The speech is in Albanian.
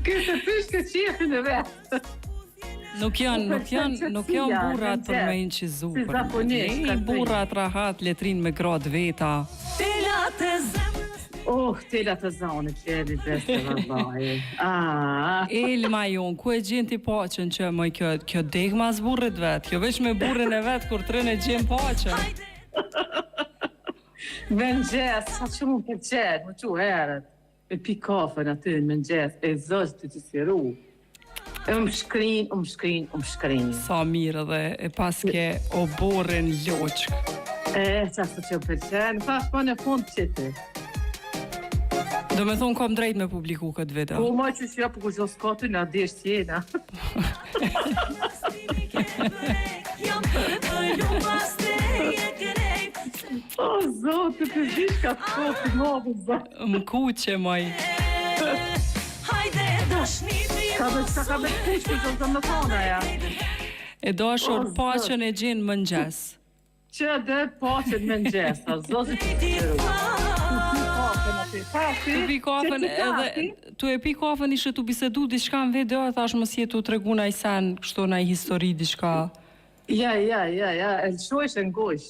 Këtë pysh këtë qefin e vetë. Nuk janë burrat për me inqizu. Si zakonisht. Burrat rahat letrin me gratë veta. Telat e zonit, qeli beste vëllai. Elma jon, ku e gjen ti paqen që më kjo dek mas burrit vet. Kjo veç me burrin e vet kur tren e gjen paqen. Mëngjes, sa që mu përqet, më që herët. E pi kafen aty në mëngjes, e zështë të siru. E më shkrin. Sa mirë dhe e pas ke o borën loqk. Qasë që përqen, pas pa në fund qëti. Do me thonë kom drejt me publiku këtë video. Po, ma që shja për kështë skatu në adesht jena. O, zotë, të vish ka të kofi modë, zotë. Më kuqe, maj. Ka me kuqë për zotë më tona, ja. E dashur paqen e gjenë mëngjes. Që dhe paqen mëngjes, a zotë të Tu pi kafen edhe tu e pi kafen ishe tu bisedu diçka në video, thash mos je tu tregu naj sen, kështu naj histori diçka. Ja, e lëshojsh e ngojsh.